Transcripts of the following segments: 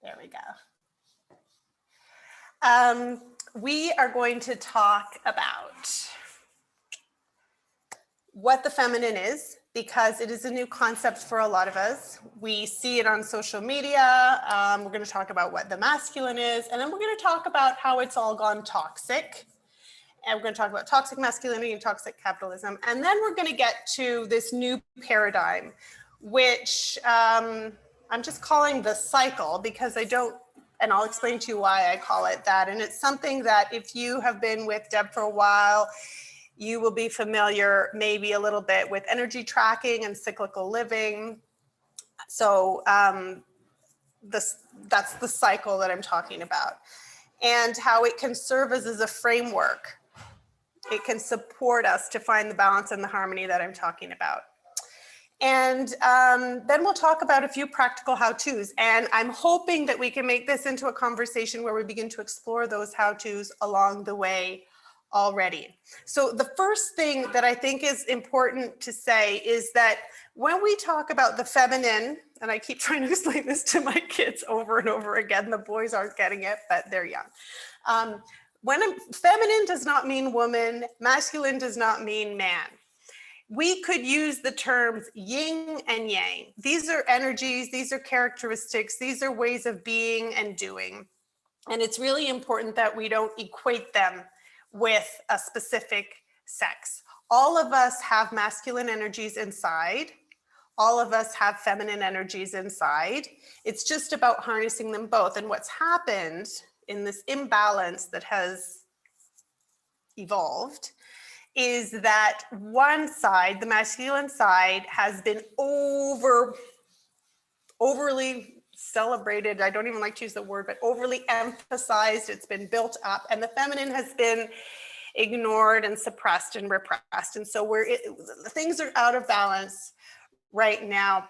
There we go. We are going to talk about what the feminine is, because it is a new concept for a lot of us. We see it on social media. We're going to talk about what the masculine is, and then we're going to talk about how it's all gone toxic. And we're going to talk about toxic masculinity and toxic capitalism. And then we're going to get to this new paradigm, which I'm just calling the cycle, because I don't, and I'll explain to you why I call it that. And it's something that if you have been with Deb for a while, you will be familiar maybe a little bit with energy tracking and cyclical living. So that's the cycle that I'm talking about, and how it can serve as a framework. It can support us to find the balance and the harmony that I'm talking about. And then we'll talk about a few practical how-tos. And I'm hoping that we can make this into a conversation where we begin to explore those how-tos along the way already. So the first thing that I think is important to say is that when we talk about the feminine, and I keep trying to explain this to my kids over and over again, the boys aren't getting it, but they're young. Feminine does not mean woman, masculine does not mean man. We could use the terms yin and yang. These are energies, these are characteristics, these are ways of being and doing. And it's really important that we don't equate them with a specific sex. All of us have masculine energies inside. All of us have feminine energies inside. It's just about harnessing them both. And what's happened in this imbalance that has evolved is that one side, the masculine side, has been overly celebrated. I don't even like to use the word, but overly emphasized. It's been built up, and the feminine has been ignored and suppressed and repressed. And so things are out of balance right now.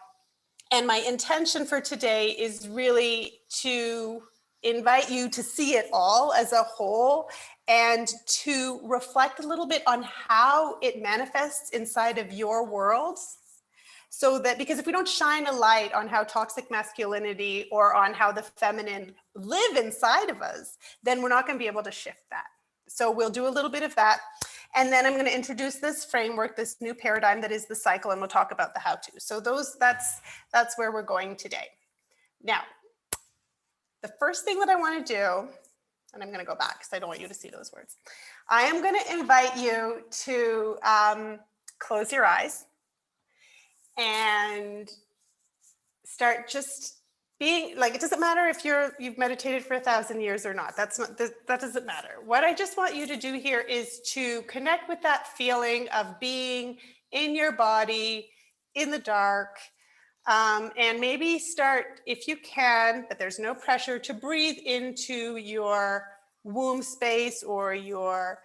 And my intention for today is really to invite you to see it all as a whole and to reflect a little bit on how it manifests inside of your world. So that, because if we don't shine a light on how toxic masculinity or on how the feminine live inside of us, then we're not going to be able to shift that. So we'll do a little bit of that. And then I'm going to introduce this framework, this new paradigm that is the cycle, and we'll talk about the how-to. So that's where we're going today. Now, the first thing that I want to do, and I'm going to go back because I don't want you to see those words. I am going to invite you to close your eyes and start just being like, it doesn't matter if you've meditated for 1,000 years or not. That doesn't matter. What I just want you to do here is to connect with that feeling of being in your body, in the dark, and maybe start, if you can, but there's no pressure, to breathe into your womb space or your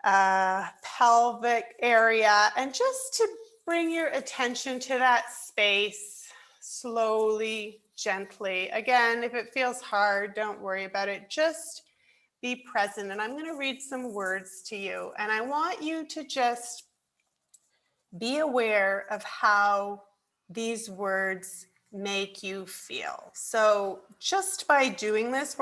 pelvic area, and just to bring your attention to that space slowly, gently. Again, if it feels hard, don't worry about it. Just be present. And I'm going to read some words to you. And I want you to just be aware of how these words make you feel. So just by doing this,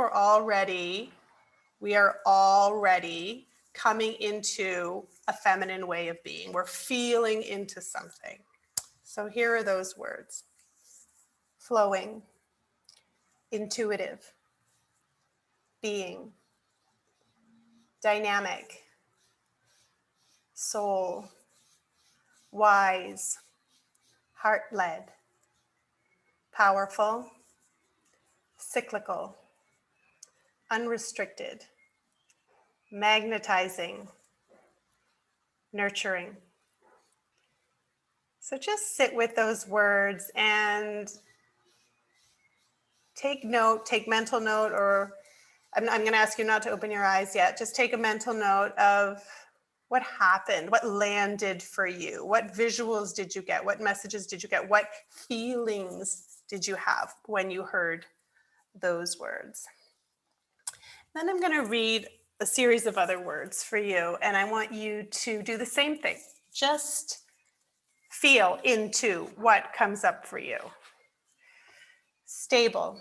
we are already coming into a feminine way of being. We're feeling into something. So here are those words: flowing, intuitive, being, dynamic, soul, wise, heart-led, powerful, cyclical, unrestricted, magnetizing, nurturing. So just sit with those words and take mental note, or I'm going to ask you not to open your eyes yet. Just take a mental note of what happened, what landed for you, what visuals did you get, what messages did you get, what feelings did you have when you heard those words. Then I'm going to read a series of other words for you, and I want you to do the same thing. Just feel into what comes up for you. Stable,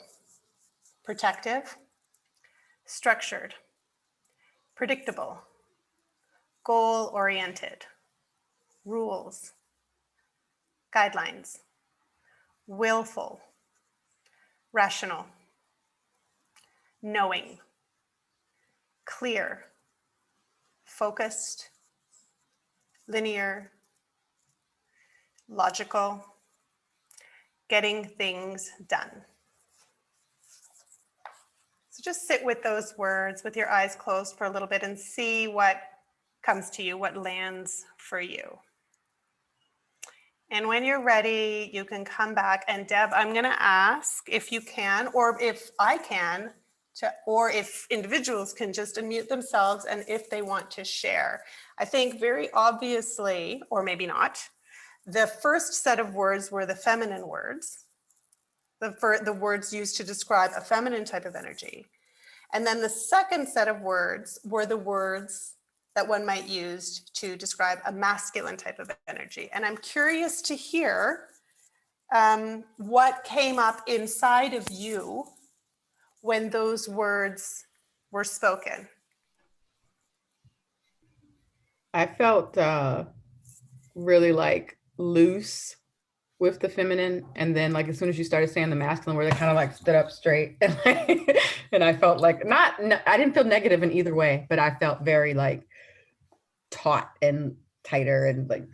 protective, structured, predictable, goal-oriented, rules, guidelines, willful, rational, knowing, clear, focused, linear, logical, getting things done. So just sit with those words with your eyes closed for a little bit and see what comes to you, what lands for you. And when you're ready, you can come back. And Deb, I'm going to ask if you can, or if I can, or if individuals can just unmute themselves and if they want to share. I think very obviously, or maybe not, the first set of words were the feminine words, the words used to describe a feminine type of energy. And then the second set of words were the words that one might use to describe a masculine type of energy. And I'm curious to hear what came up inside of you when those words were spoken. I felt really like loose with the feminine, and then like as soon as you started saying the masculine word, I kind of like stood up straight, and, like, and I felt like I didn't feel negative in either way, but I felt very like taut and tighter, and like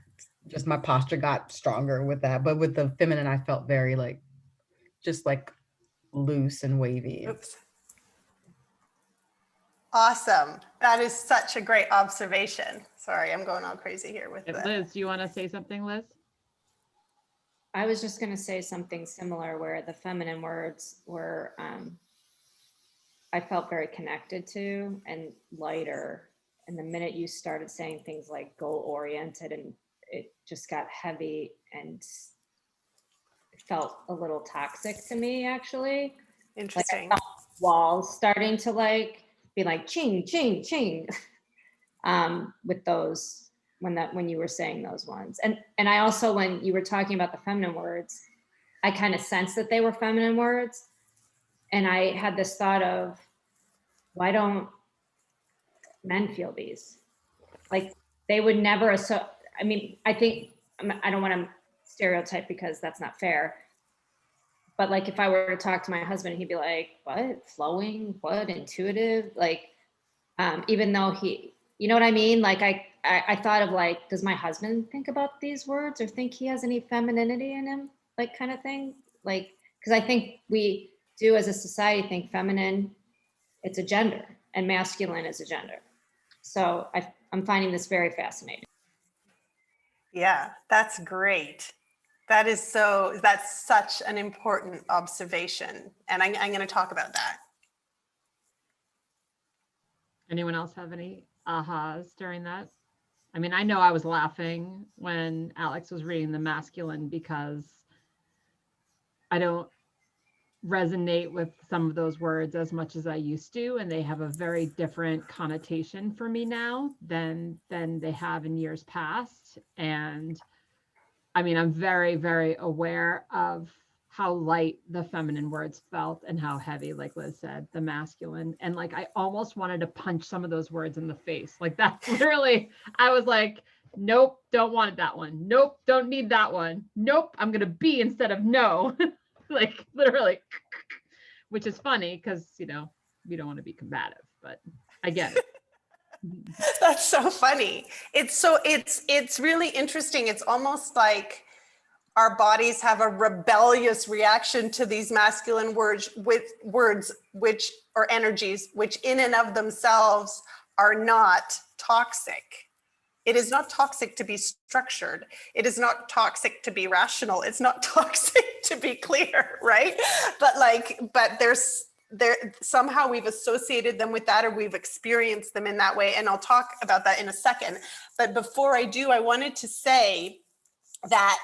just my posture got stronger with that. But with the feminine, I felt very like just like loose and wavy. Oops. Awesome. That is such a great observation. Sorry, I'm going all crazy here with that. Liz, do you want to say something, Liz? I was just going to say something similar where the feminine words were, I felt very connected to and lighter. And the minute you started saying things like goal oriented, and it just got heavy and it felt a little toxic to me, actually. Interesting. Like walls starting to like be like ching, ching, ching with those. When you were saying those ones. And I also, when you were talking about the feminine words, I kind of sensed that they were feminine words. And I had this thought of, why don't men feel these? Like they would never, I mean, I think, I don't want to stereotype because that's not fair. But like, if I were to talk to my husband, he'd be like, what, flowing, what, intuitive? Like, even though he, you know what I mean? Like I thought of like, does my husband think about these words or think he has any femininity in him? Like kind of thing. Like, because I think we do as a society think feminine, it's a gender, and masculine is a gender. So I'm finding this very fascinating. Yeah, that's great. That's such an important observation. And I'm going to talk about that. Anyone else have any ahas during that? I mean, I know I was laughing when Alex was reading the masculine because I don't resonate with some of those words as much as I used to, and they have a very different connotation for me now than they have in years past. And I mean, I'm very, very aware of how light the feminine words felt and how heavy, like Liz said, the masculine. And like, I almost wanted to punch some of those words in the face. Like that's literally, I was like, nope, don't want that one. Nope, don't need that one. Nope, I'm going to be instead of no. Like literally, which is funny because, you know, we don't want to be combative, but I get it. That's so funny. It's really interesting. It's almost like our bodies have a rebellious reaction to these masculine words which or energies which in and of themselves are not toxic. It is not toxic to be structured. It is not toxic to be rational. It's not toxic to be clear, right? But there's somehow we've associated them with that, or we've experienced them in that way. And I'll talk about that in a second. But before I do, I wanted to say that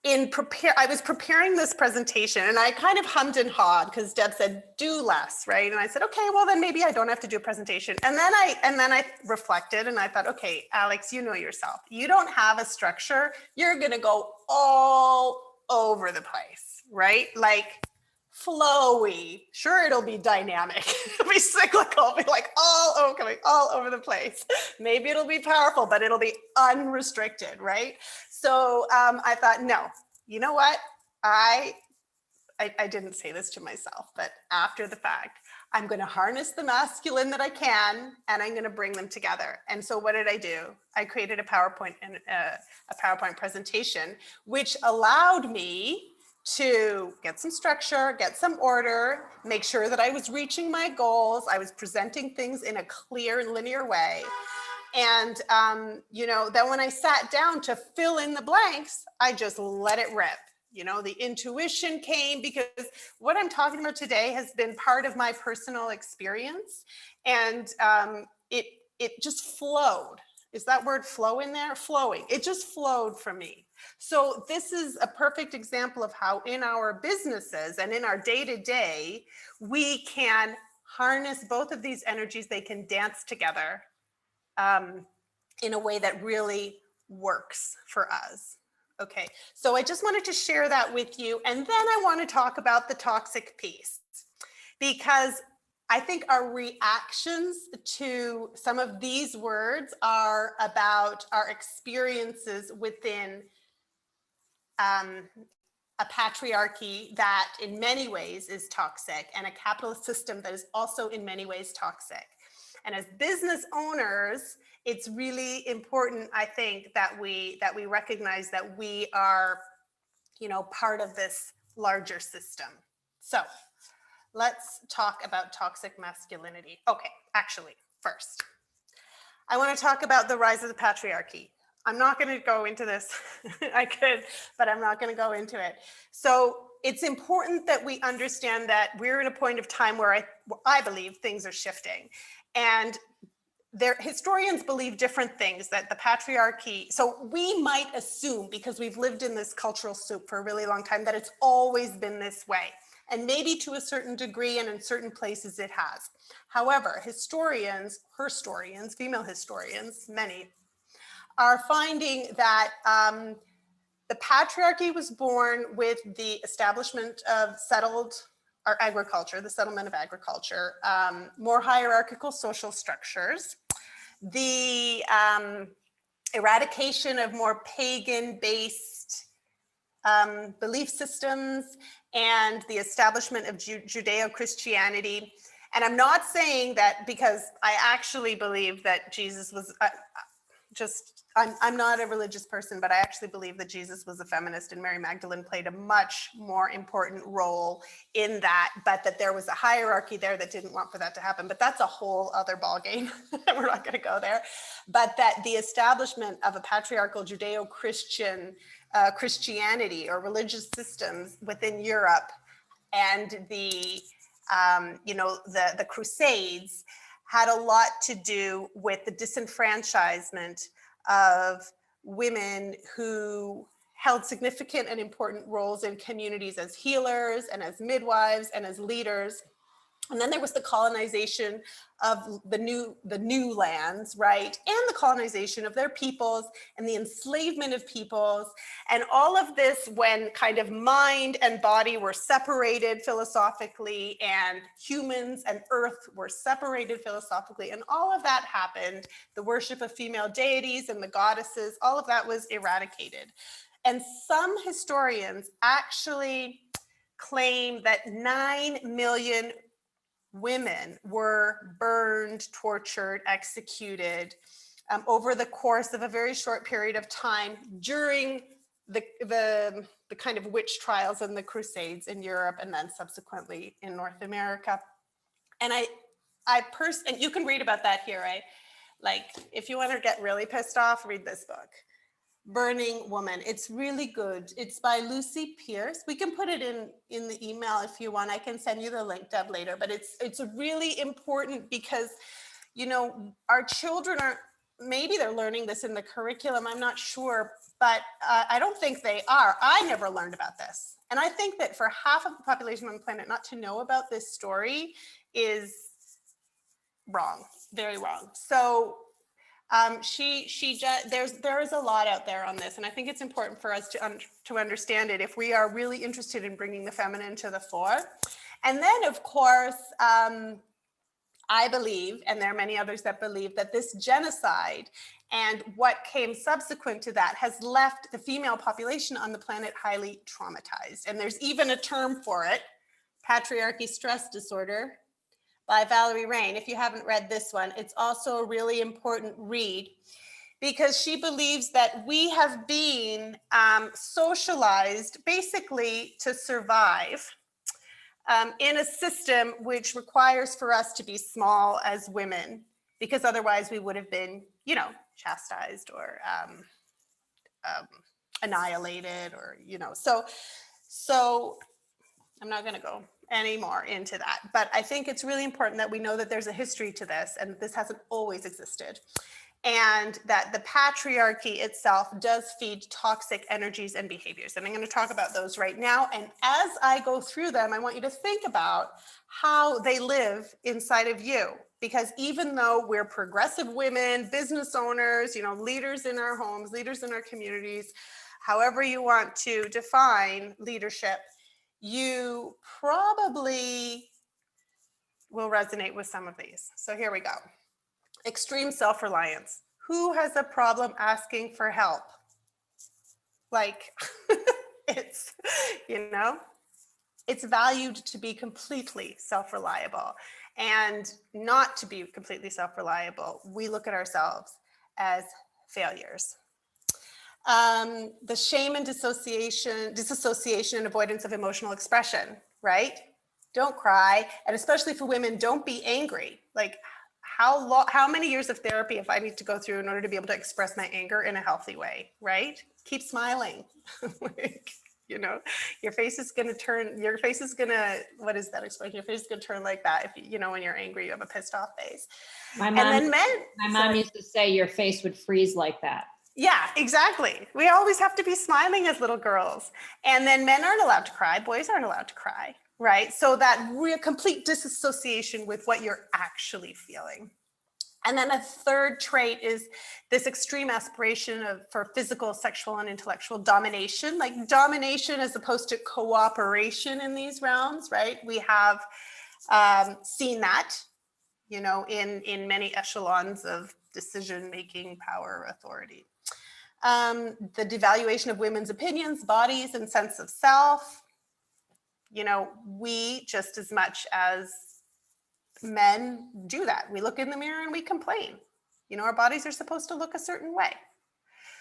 I was preparing this presentation and I kind of hummed and hawed because Deb said, do less, right? And I said, okay, well then maybe I don't have to do a presentation. And then I reflected and I thought, okay, Alex, you know yourself. You don't have a structure. You're gonna go all over the place, right? Like flowy. Sure, it'll be dynamic. It'll be cyclical, it'll be like coming all over the place. Maybe it'll be powerful, but it'll be unrestricted, right? So I thought, no, you know what? I didn't say this to myself, but after the fact, I'm going to harness the masculine that I can, and I'm going to bring them together. And so what did I do? I created a PowerPoint and a PowerPoint presentation, which allowed me to get some structure, get some order, make sure that I was reaching my goals. I was presenting things in a clear and linear way. And, then when I sat down to fill in the blanks, I just let it rip. The intuition came, because what I'm talking about today has been part of my personal experience, and it just flowed. Is that word flow in there? Flowing. It just flowed for me. So this is a perfect example of how in our businesses and in our day-to-day, we can harness both of these energies. They can dance together in a way that really works for us. Okay, so I just wanted to share that with you. And then I want to talk about the toxic piece, because I think our reactions to some of these words are about our experiences within a patriarchy that in many ways is toxic, and a capitalist system that is also in many ways toxic. And as business owners, it's really important, I think, that we recognize that we are, part of this larger system. So let's talk about toxic masculinity. Okay, actually, first, I want to talk about the rise of the patriarchy. I'm not going to go into this. I could, but I'm not going to go into it. So it's important that we understand that we're in a point of time where I believe things are shifting. And historians believe different things, that the patriarchy, so we might assume, because we've lived in this cultural soup for a really long time, that it's always been this way. And maybe to a certain degree, and in certain places it has. However, herstorians, female historians, many, are finding that the patriarchy was born with the establishment of the settlement of agriculture, more hierarchical social structures, the eradication of more pagan-based belief systems, and the establishment of Judeo-Christianity. And I'm not saying that because I actually believe that Jesus was I'm not a religious person, but I actually believe that Jesus was a feminist, and Mary Magdalene played a much more important role in that, but that there was a hierarchy there that didn't want for that to happen. But that's a whole other ballgame. We're not going to go there. But that the establishment of a patriarchal Judeo-Christian Christianity or religious systems within Europe, and the Crusades, had a lot to do with the disenfranchisement of women who held significant and important roles in communities as healers and as midwives and as leaders. And then there was the colonization of the new lands, right? And the colonization of their peoples and the enslavement of peoples. And all of this when kind of mind and body were separated philosophically, and humans and earth were separated philosophically. And all of that happened. The worship of female deities and the goddesses, all of that was eradicated. And some historians actually claim that 9 million women were burned, tortured, executed over the course of a very short period of time during the kind of witch trials and the Crusades in Europe, and then subsequently in North America. And and you can read about that here, right? Like, if you want to get really pissed off, read this book, Burning Woman. It's really good. It's by Lucy Pierce. We can put it in the email if you want. I can send you the link, Deb, later. But it's really important because, our children maybe they're learning this in the curriculum. I'm not sure, but I don't think they are. I never learned about this. And I think that for half of the population on the planet not to know about this story is wrong, very wrong. So There is a lot out there on this, and I think it's important for us to understand it if we are really interested in bringing the feminine to the fore. And then, of course, I believe, and there are many others that believe, that this genocide and what came subsequent to that has left the female population on the planet highly traumatized. And there's even a term for it, patriarchy stress disorder, by Valerie Rain. If you haven't read this one, it's also a really important read, because she believes that we have been socialized basically to survive in a system which requires for us to be small as women, because otherwise we would have been, chastised or annihilated, or, so I'm not going to go any more into that, but I think it's really important that we know that there's a history to this, and this hasn't always existed, and that the patriarchy itself does feed toxic energies and behaviors. And I'm going to talk about those right now. And as I go through them, I want you to think about how they live inside of you. Because even though we're progressive women, business owners, leaders in our homes, leaders in our communities, however you want to define leadership, you probably will resonate with some of these. So here we go. Extreme self-reliance. Who has a problem asking for help? Like, it's valued to be completely self-reliable, and not to be completely self-reliable, we look at ourselves as failures. The shame and disassociation and avoidance of emotional expression, right? Don't cry. And especially for women, don't be angry. Like, how many years of therapy if I need to go through in order to be able to express my anger in a healthy way, right? Keep smiling. Your face is going to, what is that expression? Your face is going to turn like that. If when you're angry, you have a pissed off face. My mom used to say your face would freeze like that. Yeah, exactly. We always have to be smiling as little girls. And then men aren't allowed to cry. Boys aren't allowed to cry, right? So that real complete disassociation with what you're actually feeling. And then a third trait is this extreme aspiration for physical, sexual, and intellectual domination, like domination as opposed to cooperation in these realms, right? We have seen that, in many echelons of decision-making, power, authority. The devaluation of women's opinions, bodies, and sense of self. We, just as much as men, do that. We look in the mirror and we complain. Our bodies are supposed to look a certain way.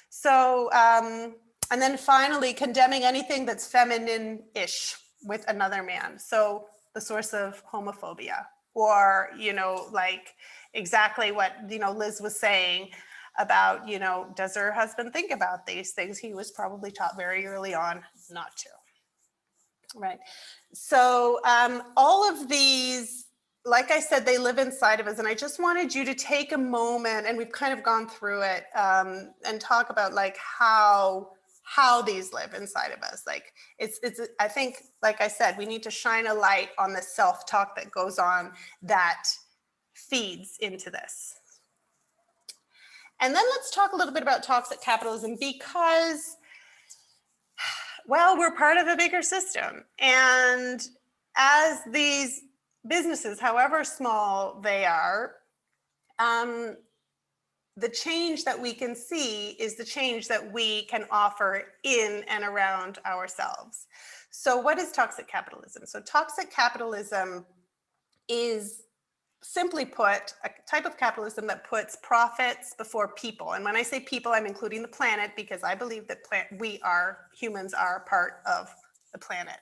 So, and then finally, condemning anything that's feminine-ish with another man. So the source of homophobia, or, like exactly what, Liz was saying about, does her husband think about these things? He was probably taught very early on not to, right? So all of these, like I said, they live inside of us. And I just wanted you to take a moment, and we've kind of gone through it, and talk about like how these live inside of us. Like I think, like I said, we need to shine a light on the self-talk that goes on that feeds into this. And then let's talk a little bit about toxic capitalism, because, well, we're part of a bigger system. And as these businesses, however small they are, the change that we can see is the change that we can offer in and around ourselves. So what is toxic capitalism? So toxic capitalism is, simply put, a type of capitalism that puts profits before people. And when I say people, I'm including the planet, because I believe that humans are part of the planet,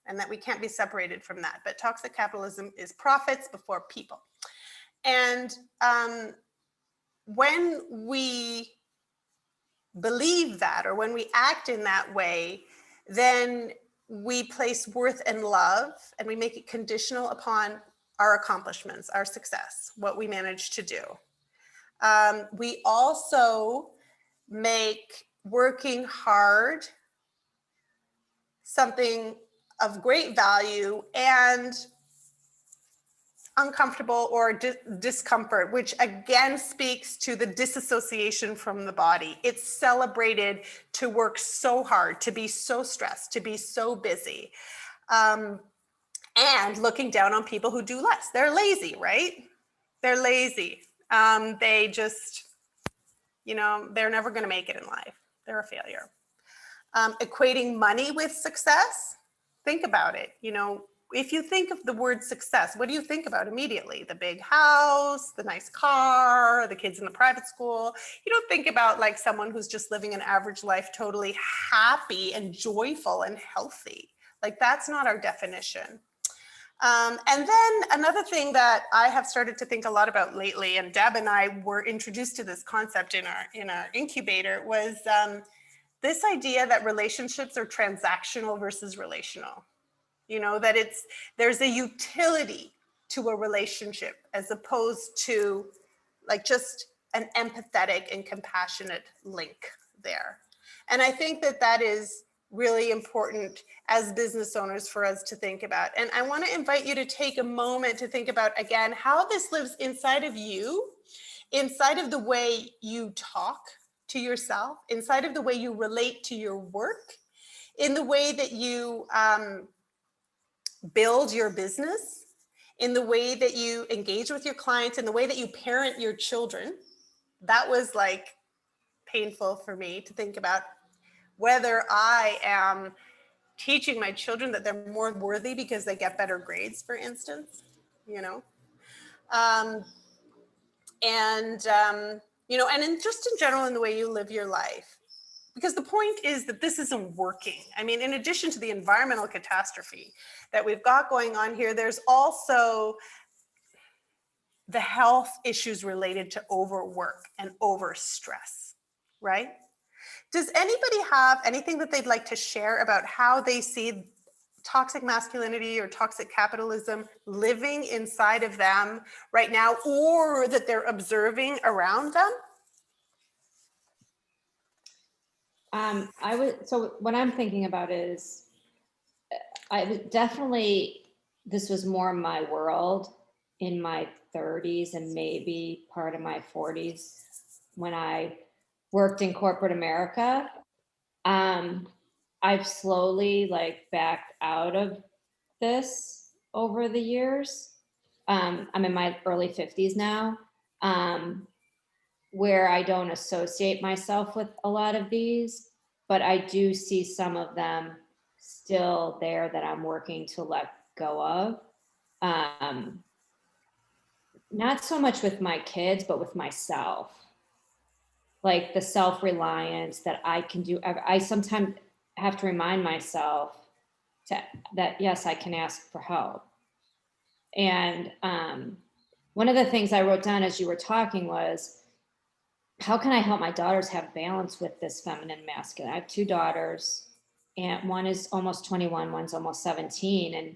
and that we can't be separated from that. But toxic capitalism is profits before people. And when we believe that, or when we act in that way, then we place worth and love, and we make it conditional upon our accomplishments, our success, what we manage to do. We also make working hard something of great value, and uncomfortable or discomfort, which again speaks to the disassociation from the body. It's celebrated to work so hard, to be so stressed, to be so busy, and looking down on people who do less. They're lazy, right? They're lazy. They just, they're never going to make it in life. They're a failure. Equating money with success. Think about it. If you think of the word success, what do you think about immediately? The big house, the nice car, the kids in the private school. You don't think about like someone who's just living an average life, totally happy and joyful and healthy. Like that's not our definition. And then another thing that I have started to think a lot about lately, and Deb and I were introduced to this concept in our incubator, was this idea that relationships are transactional versus relational. That there's a utility to a relationship as opposed to like just an empathetic and compassionate link there. And I think that is really important as business owners for us to think about. And I want to invite you to take a moment to think about, again, how this lives inside of you, inside of the way you talk to yourself, inside of the way you relate to your work, in the way that you build your business, in the way that you engage with your clients, in the way that you parent your children. That was like painful for me to think about whether I am teaching my children that they're more worthy because they get better grades, for instance, and just in general in the way you live your life. Because the point is that this isn't working. I mean, in addition to the environmental catastrophe that we've got going on here, there's also the health issues related to overwork and overstress, right? Does anybody have anything that they'd like to share about how they see toxic masculinity or toxic capitalism living inside of them right now, or that they're observing around them? So what I'm thinking about is, this was more my world in my 30s and maybe part of my 40s when I worked in corporate America. I've slowly backed out of this over the years. I'm in my early 50s now, where I don't associate myself with a lot of these, but I do see some of them still there that I'm working to let go of. Not so much with my kids, but with myself. Like the self-reliance that I can do. I sometimes have to remind myself that yes, I can ask for help. And one of the things I wrote down as you were talking was, how can I help my daughters have balance with this feminine masculine? I have two daughters, and one is almost 21, one's almost 17, and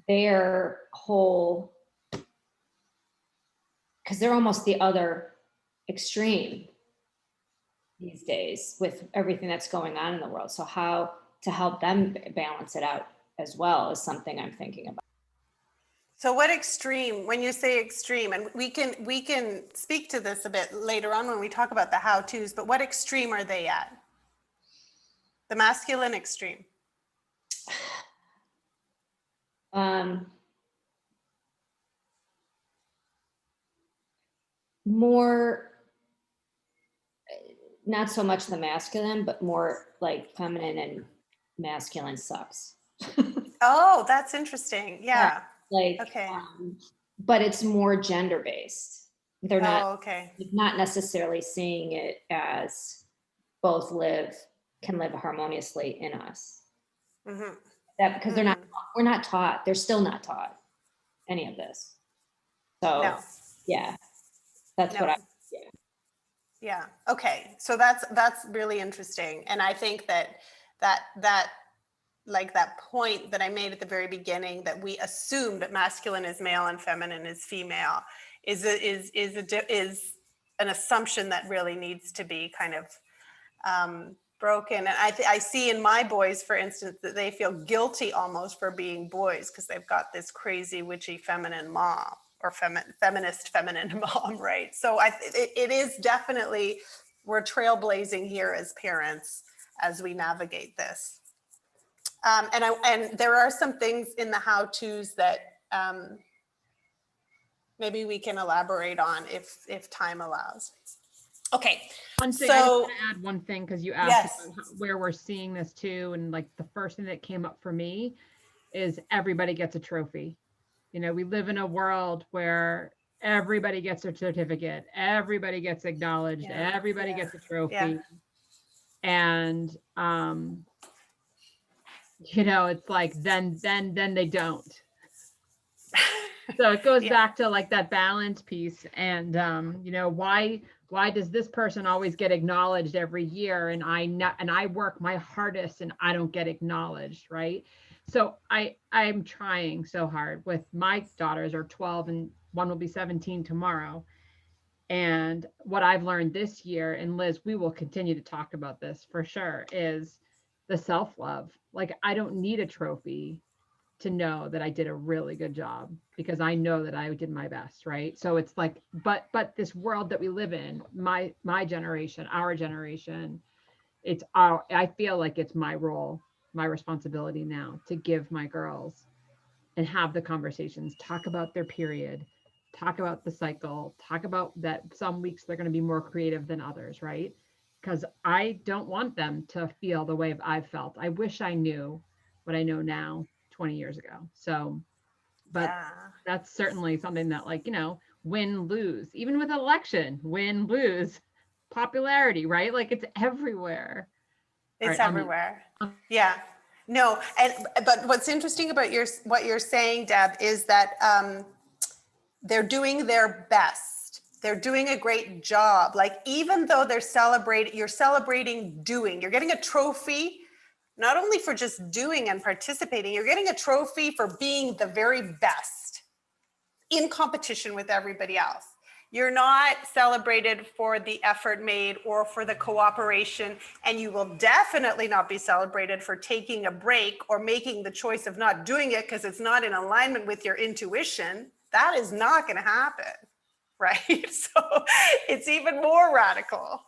their whole, because they're almost the other extreme these days with everything that's going on in the world. So how to help them balance it out as well is something I'm thinking about. So what extreme, when you say extreme, and we can speak to this a bit later on when we talk about the how-tos, but what extreme are they at? The masculine extreme. More, not so much the masculine, but more like feminine and masculine sucks. Oh, that's interesting. Yeah. Okay. But it's more gender based. They're not not necessarily seeing it as both can live harmoniously in us. Mm-hmm. That because we're not taught. They're still not taught any of this. So yeah, that's what I. Yeah. Okay. So that's really interesting, and I think that like that point that I made at the very beginning, that we assume that masculine is male and feminine is female, is an assumption that really needs to be kind of broken. And I see in my boys, for instance, that they feel guilty almost for being boys because they've got this crazy witchy feminine mom or feminist feminine mom, right? So it is definitely, we're trailblazing here as parents as we navigate this. And there are some things in the how-tos that maybe we can elaborate on if time allows. Okay. One thing, I just So want to add one thing, because you asked yes, about where we're seeing this too. And like the first thing that came up for me is everybody gets a trophy. You know, we live in a world where everybody gets a certificate, everybody gets acknowledged, Yeah, everybody yeah, gets a trophy. yeah. And you know, it's like then they don't. So it goes Yeah. back to like that balance piece. And you know, why does this person always get acknowledged every year and I work my hardest and I don't get acknowledged, right? So I'm trying so hard with my daughters are 12 and one will be 17 tomorrow. And what I've learned this year, and Liz, we will continue to talk about this for sure, is the self-love. Like I don't need a trophy to know that I did a really good job because I know that I did my best, right? So it's like, but this world that we live in, my generation, our generation, I feel like it's my role, my responsibility now to give my girls and have the conversations, talk about their period, talk about the cycle, talk about that some weeks they're going to be more creative than others, right? Because I don't want them to feel the way I've felt. I wish I knew what I know now 20 years ago. So, but Yeah. that's certainly something that, like, you know, win, lose, even with election, win, lose, popularity, right? Like it's everywhere. It's Right, everywhere. Yeah. No, but what's interesting about what you're saying, Deb, is that they're doing their best. They're doing a great job. Like even though you're celebrating doing. You're getting a trophy, not only for just doing and participating. You're getting a trophy for being the very best in competition with everybody else. You're not celebrated for the effort made or for the cooperation, and you will definitely not be celebrated for taking a break or making the choice of not doing it because it's not in alignment with your intuition. That is not going to happen, right? So it's even more radical.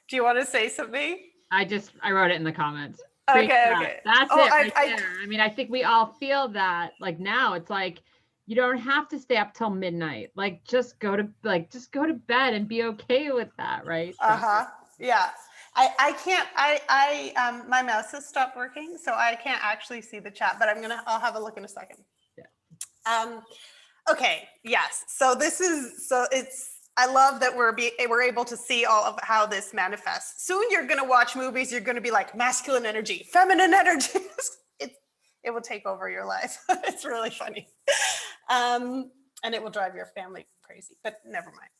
Do you want to say something? I wrote it in the comments. Okay. That's Oh, it right there. I mean, I think we all feel that. Like now, it's like you don't have to stay up till midnight. Like just go to bed and be okay with that, right? So. Yeah. I can't. My mouse has stopped working, so I can't actually see the chat. But I'll have a look in a second. Yeah. Okay. Yes. So I love that we're able to see all of how this manifests. Soon you're going to watch movies. You're going to be like masculine energy, feminine energy. It will take over your life. It's really funny. And it will drive your family crazy, but never mind.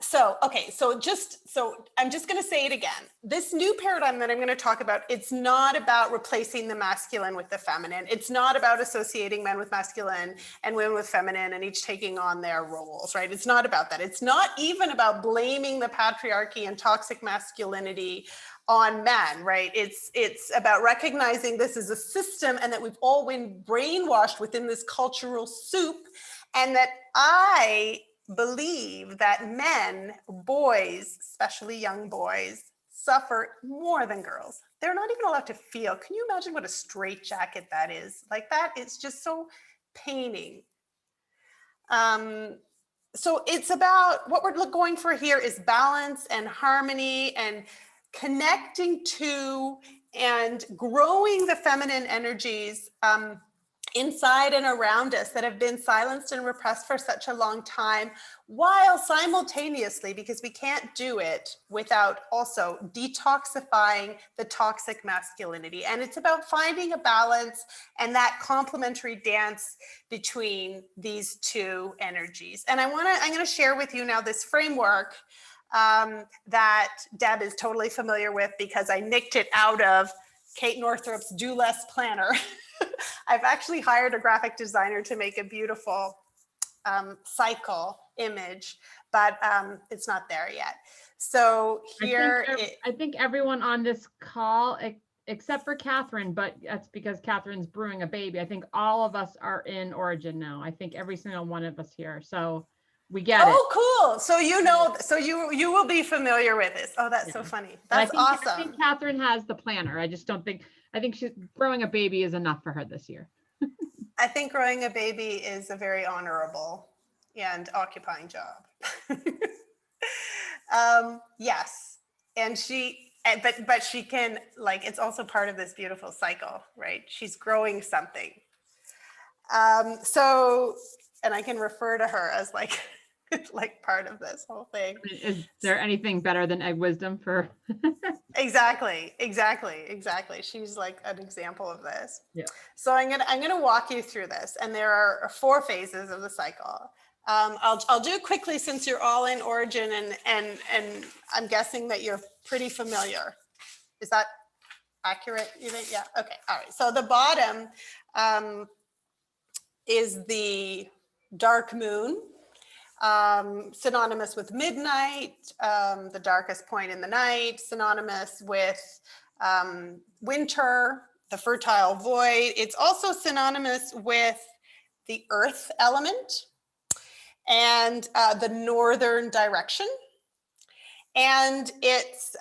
So I'm just going to say it again. This new paradigm that I'm going to talk about, it's not about replacing the masculine with the feminine. It's not about associating men with masculine and women with feminine and each taking on their roles, right? It's not about that. It's not even about blaming the patriarchy and toxic masculinity on men, right? It's about recognizing this is a system and that we've all been brainwashed within this cultural soup, and that I believe that men, boys, especially young boys, suffer more than girls. They're not even allowed to feel. Can you imagine what a straitjacket that is? Like that, it's just so paining. So it's about, what we're going for here is balance and harmony and connecting to and growing the feminine energies inside and around us that have been silenced and repressed for such a long time, while simultaneously, because we can't do it without also detoxifying the toxic masculinity. And it's about finding a balance and that complementary dance between these two energies. And I'm going to share with you now this framework that Deb is totally familiar with because I nicked it out of Kate Northrup's Do Less Planner. I've actually hired a graphic designer to make a beautiful cycle image, but it's not there yet. So here, I think everyone on this call, except for Catherine, but that's because Catherine's brewing a baby. I think all of us are in Origin now. I think every single one of us here. So we get it. Oh, cool. So you know, so you will be familiar with this. Oh, that's so funny. That's awesome. I think Catherine has the planner. I just don't think, I think she's growing a baby is enough for her this year. I think growing a baby is a very honorable and occupying job. Yes. And but she can, like, it's also part of this beautiful cycle, right? She's growing something. So, and I can refer to her as like, like part of this whole thing. Is there anything better than egg wisdom for? Exactly. She's like an example of this. Yeah. So I'm gonna walk you through this, and there are 4 phases of the cycle. I'll do it quickly since you're all in Origin, and I'm guessing that you're pretty familiar. Is that accurate? You think? Yeah. Okay. All right. So the bottom is the dark moon, synonymous with midnight, the darkest point in the night, synonymous with winter, the fertile void. It's also synonymous with the earth element and the northern direction. And it's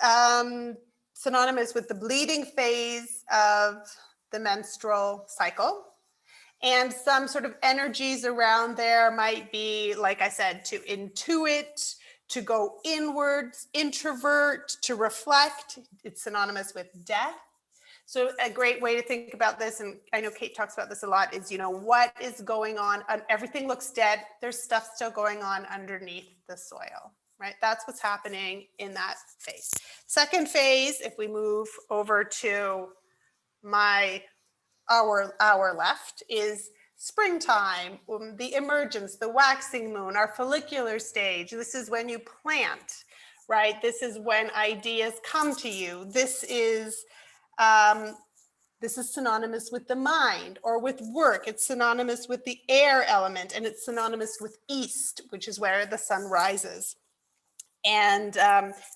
synonymous with the bleeding phase of the menstrual cycle. And some sort of energies around there might be, like I said, to intuit, to go inwards, introvert, to reflect. It's synonymous with death. So a great way to think about this, and I know Kate talks about this a lot, is, you know, what is going on? Everything looks dead. There's stuff still going on underneath the soil, right? That's what's happening in that phase. Second phase, if we move over to our left, is springtime, the emergence, the waxing moon, our follicular stage. This is when you plant, right? This is when ideas come to you. This is synonymous with the mind or with work. It's synonymous with the air element, and it's synonymous with east, which is where the sun rises. And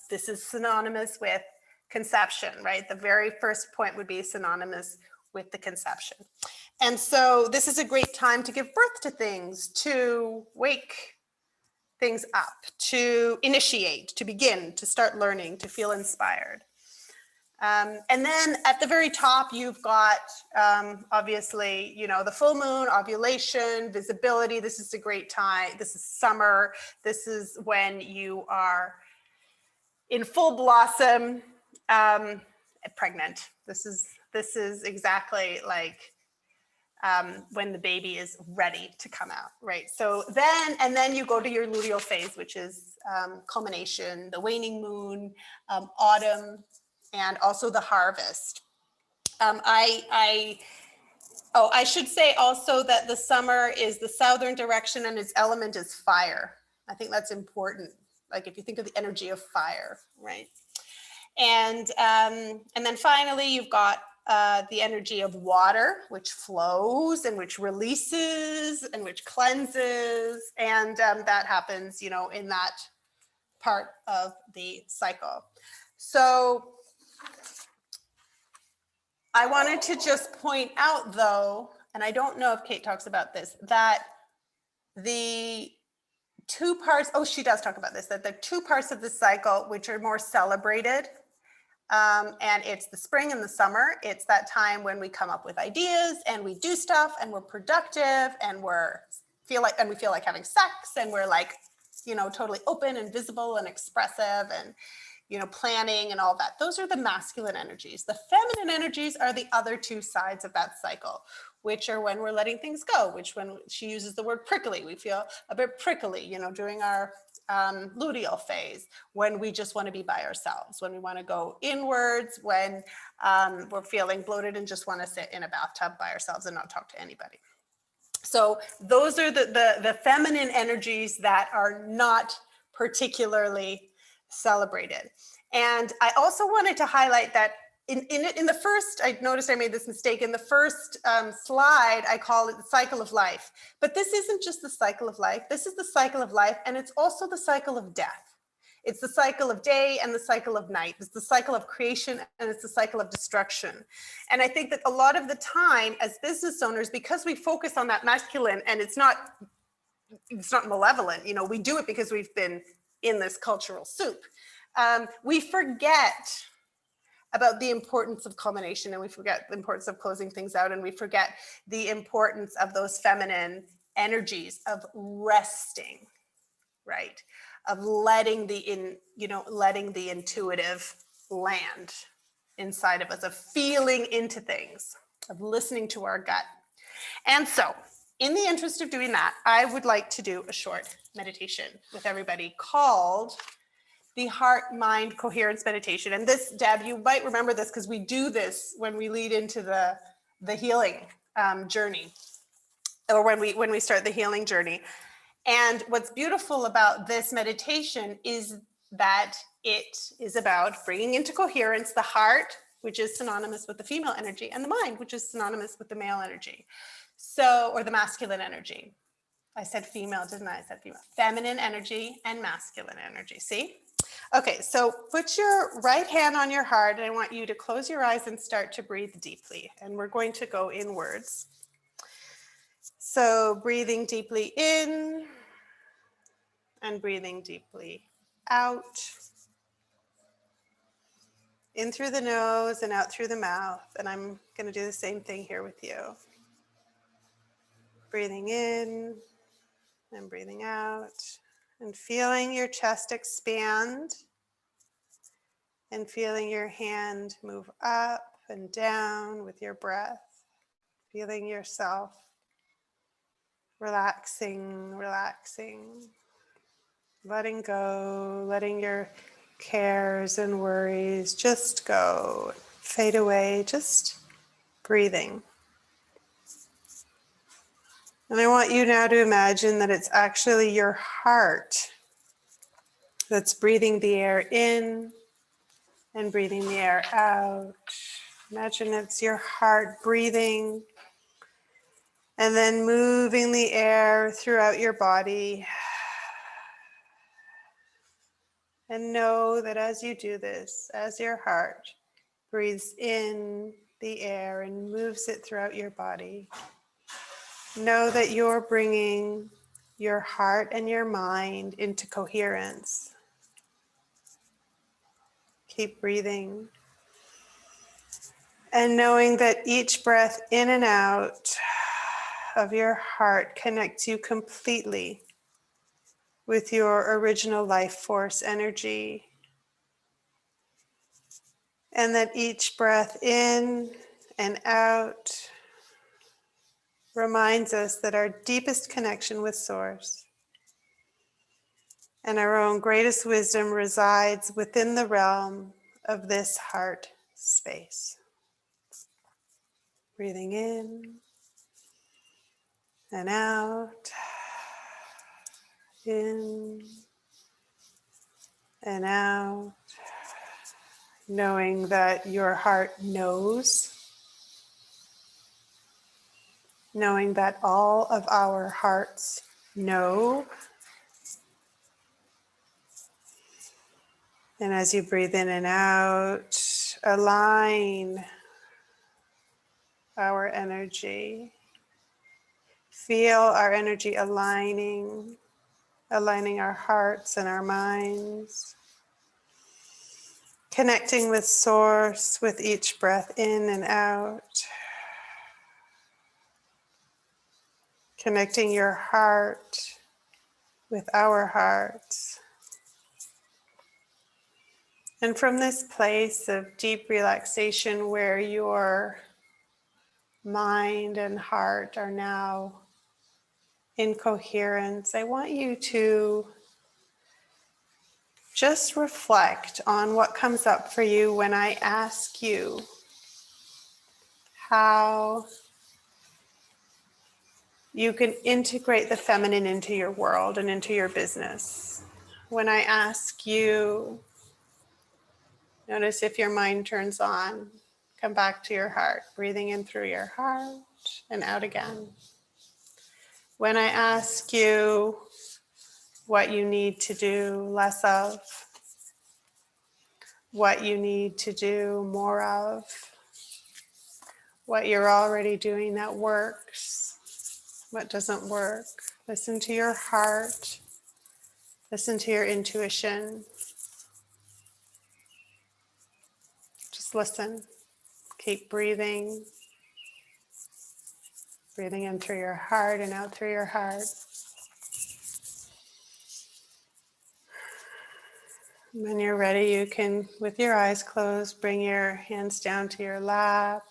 this is synonymous with conception, right? The very first point would be synonymous with the conception. And so this is a great time to give birth to things, to wake things up, to initiate, to begin, to start learning, to feel inspired. And then at the very top, you've got, obviously, you know, the full moon, ovulation, visibility. This is a great time. This is summer. This is when you are in full blossom, pregnant. This is exactly like when the baby is ready to come out, right? So then you go to your luteal phase, which is culmination, the waning moon, autumn, and also the harvest. I should say also that the summer is the southern direction and its element is fire. I think that's important. Like if you think of the energy of fire, right? And then finally, you've got the energy of water, which flows and which releases and which cleanses. And that happens, you know, in that part of the cycle. So I wanted to just point out, though, and I don't know if Kate talks about this, that the 2 parts, oh, she does talk about this, that the 2 parts of the cycle which are more celebrated, and it's the spring and the summer. It's that time when we come up with ideas and we do stuff and we're productive and we feel like having sex and we're like, you know, totally open and visible and expressive and, you know, planning and all that. Those are the masculine energies. The feminine energies are the other 2 sides of that cycle, which are when we're letting things go, which when she uses the word prickly, we feel a bit prickly, you know, during our luteal phase, when we just want to be by ourselves, when we want to go inwards, when we're feeling bloated and just want to sit in a bathtub by ourselves and not talk to anybody. So those are the feminine energies that are not particularly celebrated. And I also wanted to highlight that in the first, I noticed I made this mistake. In the first slide, I call it the cycle of life. But this isn't just the cycle of life. This is the cycle of life, and it's also the cycle of death. It's the cycle of day and the cycle of night. It's the cycle of creation and it's the cycle of destruction. And I think that a lot of the time as business owners, because we focus on that masculine, and it's not malevolent, you know, we do it because we've been in this cultural soup. We forget about the importance of culmination, and we forget the importance of closing things out, and we forget the importance of those feminine energies of resting, right? Of letting letting the intuitive land inside of us, of feeling into things, of listening to our gut. And so, in the interest of doing that, I would like to do a short meditation with everybody called the Heart-Mind Coherence Meditation. And this, Deb, you might remember this because we do this when we lead into the healing journey, or when we start the healing journey. And what's beautiful about this meditation is that it is about bringing into coherence the heart, which is synonymous with the female energy, and the mind, which is synonymous with the male energy. So, or the masculine energy. I said female, didn't I? I said female. Feminine energy and masculine energy. See? Okay, so put your right hand on your heart, and I want you to close your eyes and start to breathe deeply. And we're going to go inwards. So breathing deeply in and breathing deeply out. In through the nose and out through the mouth. And I'm going to do the same thing here with you. Breathing in and breathing out. And feeling your chest expand. And feeling your hand move up and down with your breath. Feeling yourself relaxing, relaxing. Letting go, letting your cares and worries just go, fade away, just breathing. And I want you now to imagine that it's actually your heart that's breathing the air in and breathing the air out. Imagine it's your heart breathing and then moving the air throughout your body. And know that as you do this, as your heart breathes in the air and moves it throughout your body, know that you're bringing your heart and your mind into coherence. Keep breathing. And knowing that each breath in and out of your heart connects you completely with your original life force energy. And that each breath in and out reminds us that our deepest connection with Source and our own greatest wisdom resides within the realm of this heart space. Breathing in and out, in and out, knowing that your heart knows, knowing that all of our hearts know. And as you breathe in and out, align our energy. Feel our energy aligning our hearts and our minds. Connecting with Source with each breath in and out. Connecting your heart with our hearts. And from this place of deep relaxation where your mind and heart are now in coherence, I want you to just reflect on what comes up for you when I ask you how you can integrate the feminine into your world and into your business. When I ask you Notice if your mind turns on. Come back to your heart, breathing in through your heart and out again. When I ask you what you need to do less of, what you need to do more of, what you're already doing that works, what doesn't work, listen to your heart, listen to your intuition. Just listen. Keep breathing. Breathing in through your heart and out through your heart. When you're ready, you can, with your eyes closed, bring your hands down to your lap.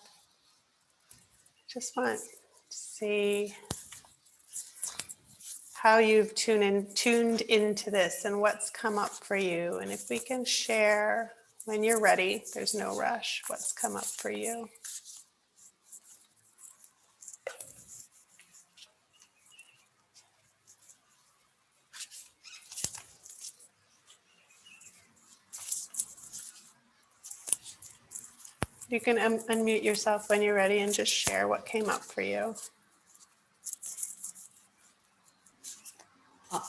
Just want to see how you've tuned into this and what's come up for you. And if we can share when you're ready, there's no rush, what's come up for you. You can unmute yourself when you're ready and just share what came up for you.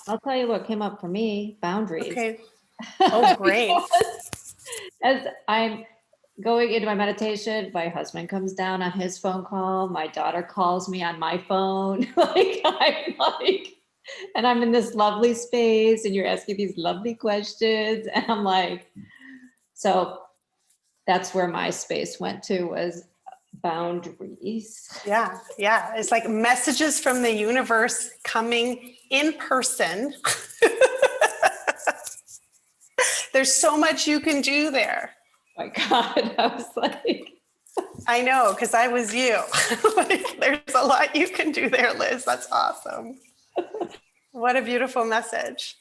I'll tell you what came up for me, boundaries. Okay. Oh, great. As I'm going into my meditation, my husband comes down on his phone call. My daughter calls me on my phone. And I'm in this lovely space and you're asking these lovely questions. And I'm like, so that's where my space went to, was boundaries. Yeah. It's like messages from the universe coming in person. There's so much you can do there. Oh my God, I was like, I know, because I was you. Like, there's a lot you can do there, Liz. That's awesome. What a beautiful message.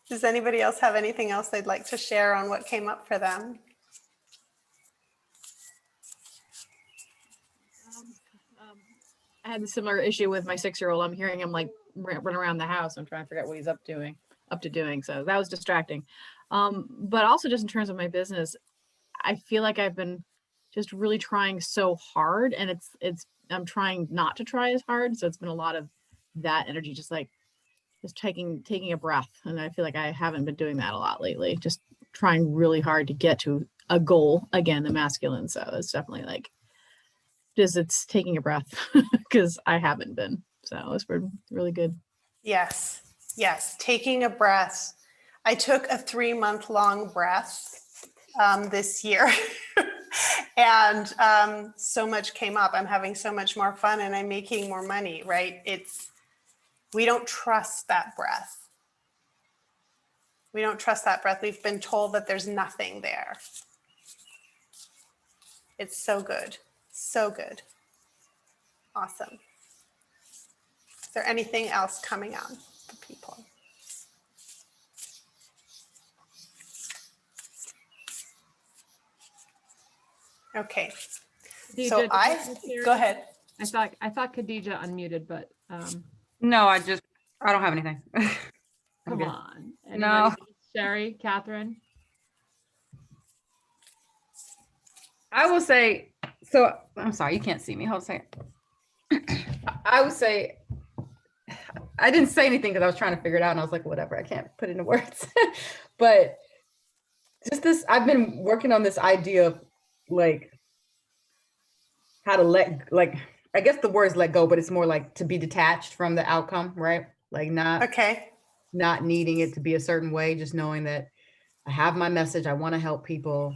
Does anybody else have anything else they'd like to share on what came up for them? I had a similar issue with my 6-year-old. I'm hearing him like run around the house. I'm trying to figure out what he's up to doing. So that was distracting. But also just in terms of my business, I feel like I've been just really trying so hard, and I'm trying not to try as hard. So it's been a lot of that energy, just taking a breath. And I feel like I haven't been doing that a lot lately, just trying really hard to get to a goal, again, the masculine. So it's definitely like, it's taking a breath because I haven't been. So it's been really good. Yes. Taking a breath. I took a 3-month-long breath this year. And so much came up. I'm having so much more fun and I'm making more money, right? We don't trust that breath. We've been told that there's nothing there. It's so good. So good. Awesome. Is there anything else coming on for people? Okay. Khadija, So did you share? go ahead. I thought Khadija unmuted, but No, I don't have anything. come good. on. No. Anybody? Sherry, Catherine? I will say, so I'm sorry, you can't see me. Hold on a second. I would say, I didn't say anything because I was trying to figure it out and I was like, whatever, I can't put it into words. But just this, I've been working on this idea of like how to I guess the word is let go, but it's more like to be detached from the outcome, right? Like not needing it to be a certain way, just knowing that I have my message, I want to help people,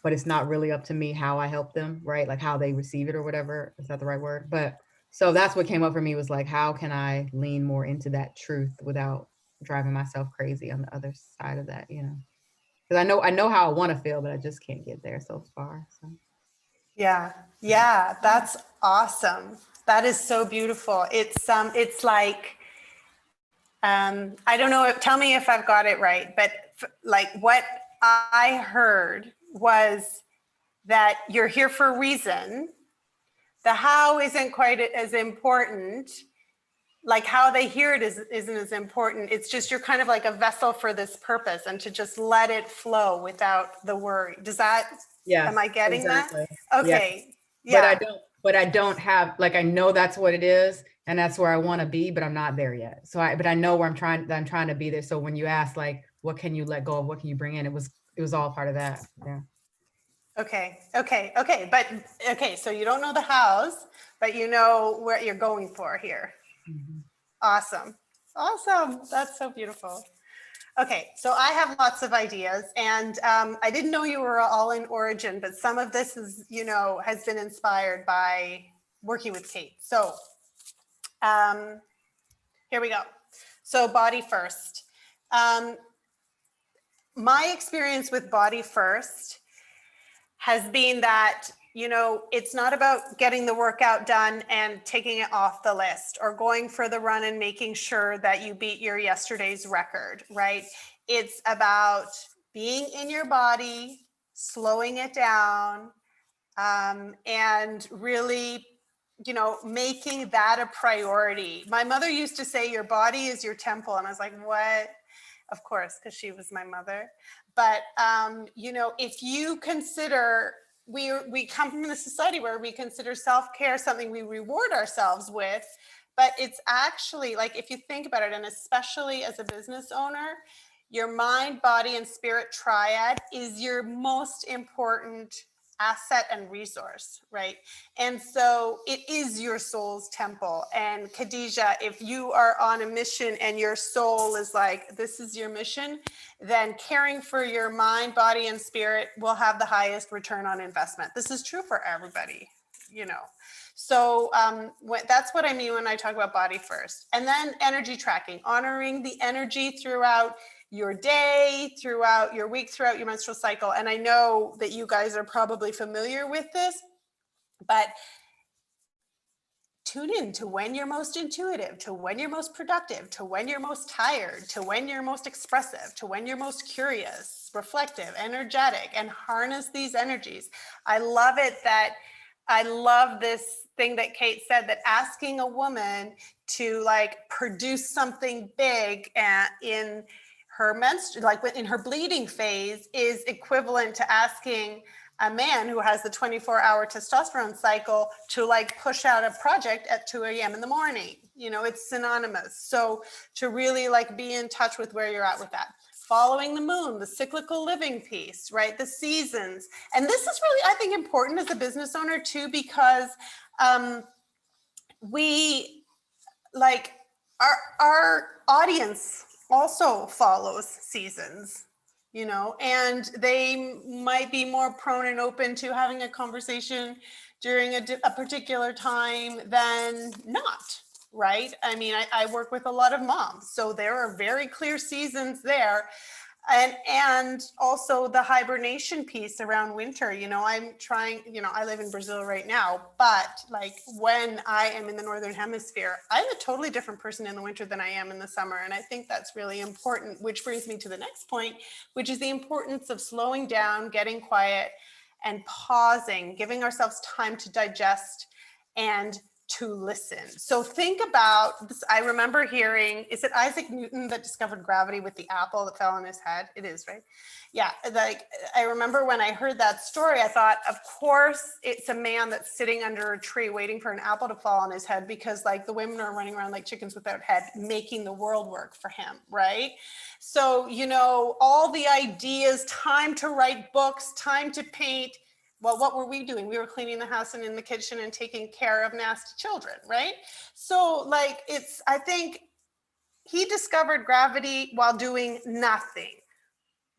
but it's not really up to me how I help them, right? Like how they receive it or whatever. Is that the right word? But so that's what came up for me, was like, how can I lean more into that truth without driving myself crazy on the other side of that, Because I know how I want to feel, but I just can't get there so far. So Yeah, that's awesome. That is so beautiful. It's like, I don't know, tell me if I've got it right, but like what I heard was that you're here for a reason. The how isn't quite as important. like how they hear it isn't as important. It's just you're kind of like a vessel for this purpose, and to just let it flow without the worry. Does that, Yes, am I getting exactly. that? Yeah. Okay. But Yeah. I don't have, like, I know that's what it is and that's where I want to be, but I'm not there yet. So but I know where I'm trying to be there. So when you ask, like, what can you let go of? What can you bring in? It was all part of that. Yeah. Okay. But okay, so you don't know the hows, but you know what you're going for here. Mhm. Awesome. That's so beautiful. Okay, so I have lots of ideas, and I didn't know you were all in Origin, but some of this is, has been inspired by working with Kate. So here we go. So body first. My experience with body first has been that, it's not about getting the workout done and taking it off the list, or going for the run and making sure that you beat your yesterday's record, right? It's about being in your body, slowing it down, and really, making that a priority. My mother used to say, your body is your temple. And I was like, what? Of course, because she was my mother. But, if you consider, we come from a society where we consider self-care something we reward ourselves with, but it's actually, like, if you think about it, and especially as a business owner, your mind, body, and spirit triad is your most important asset and resource, right? And so it is your soul's temple. And Khadija, if you are on a mission and your soul is like, this is your mission, then caring for your mind, body, and spirit will have the highest return on investment. This is true for everybody, So that's what I mean when I talk about body first. And then energy tracking, honoring the energy throughout your day, throughout your week, throughout your menstrual cycle. And I know that you guys are probably familiar with this, but tune in to when you're most intuitive, to when you're most productive, to when you're most tired, to when you're most expressive, to when you're most curious, reflective, energetic, and harness these energies. I love this thing that Kate said, that asking a woman to produce something big in her in her bleeding phase is equivalent to asking a man who has the 24-hour testosterone cycle to push out a project at 2 a.m. in the morning. It's synonymous. So to really be in touch with where you're at with that. Following the moon, the cyclical living piece, right? The seasons. And this is really, I think, important as a business owner too, because we our audience also follows seasons, and they might be more prone and open to having a conversation during a particular time than not, right? I mean, I work with a lot of moms, so there are very clear seasons there. And also the hibernation piece around winter. I'm trying, I live in Brazil right now, but when I am in the Northern Hemisphere, I'm a totally different person in the winter than I am in the summer. And I think that's really important, which brings me to the next point, which is the importance of slowing down, getting quiet, and pausing, giving ourselves time to digest and to listen. So think about this. I remember hearing, is it Isaac Newton that discovered gravity with the apple that fell on his head? It is, right? Yeah, I remember when I heard that story, I thought, of course, it's a man that's sitting under a tree waiting for an apple to fall on his head, because the women are running around like chickens without head, making the world work for him, right? So, all the ideas, time to write books, time to paint. Well, what were we doing? We were cleaning the house and in the kitchen and taking care of nasty children, right? So I think he discovered gravity while doing nothing.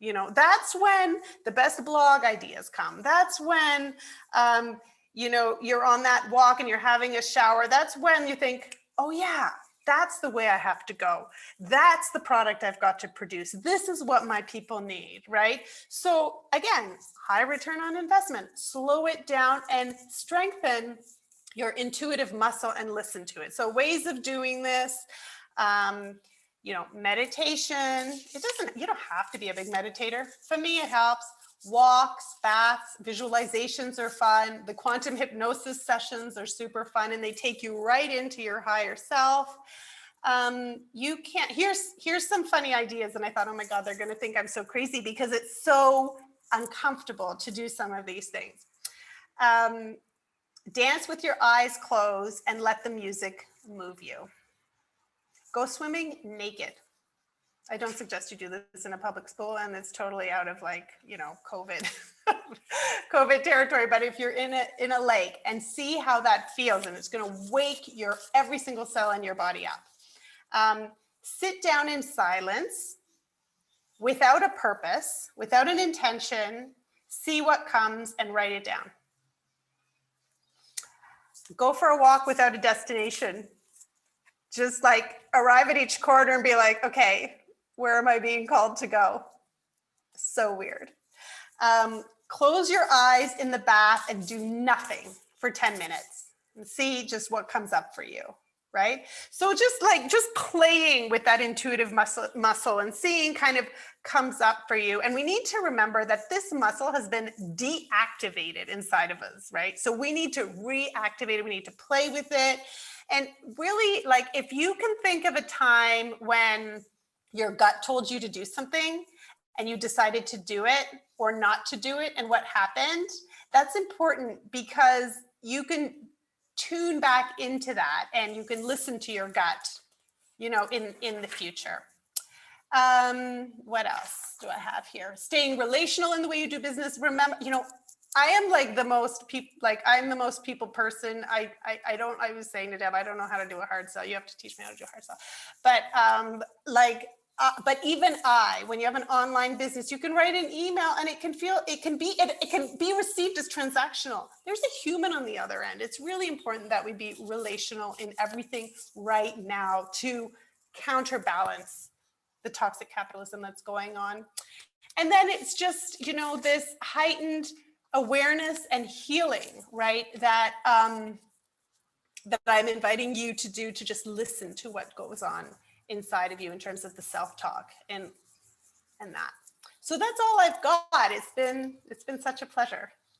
That's when the best blog ideas come. That's when, you're on that walk and you're having a shower. That's when you think, oh yeah, that's the way I have to go. That's the product I've got to produce. This is what my people need, right? So again, high return on investment, slow it down and strengthen your intuitive muscle and listen to it. So ways of doing this, meditation. You don't have to be a big meditator. For me, it helps. Walks, baths, visualizations are fun. The quantum hypnosis sessions are super fun, and they take you right into your higher self. You can't, here's some funny ideas. And I thought, oh my God, they're going to think I'm so crazy because it's so uncomfortable to do some of these things. Dance with your eyes closed and let the music move you. Go swimming naked. I don't suggest you do this in a public pool, and it's totally out of like, you know, COVID, COVID territory. But if you're in a lake, and see how that feels, and it's going to wake every single cell in your body up. Sit down in silence, without a purpose, without an intention. See what comes and write it down. Go for a walk without a destination. Just like arrive at each corner and be like, okay, where am I being called to go? So weird. Close your eyes in the bath and do nothing for 10 minutes and see just what comes up for you, right? So just playing with that intuitive muscle and seeing kind of comes up for you. And we need to remember that this muscle has been deactivated inside of us, right? So we need to reactivate it. We need to play with it. And really, like, if you can think of a time when your gut told you to do something and you decided to do it or not to do it, and what happened, that's important because you can tune back into that and you can listen to your gut, you know, in the future. What else do I have here? Staying relational in the way you do business. Remember, you know, I am like the most people, like I'm the most people person. I was saying to Deb, I don't know how to do a hard sell. You have to teach me how to do a hard sell. But but even when you have an online business, you can write an email and it can be received as transactional. There's a human on the other end. It's really important that we be relational in everything right now to counterbalance the toxic capitalism that's going on. And then it's just, you know, this heightened awareness and healing, right? That that I'm inviting you to do, to just listen to what goes on inside of you in terms of the self-talk and that. So that's all I've got. It's been such a pleasure.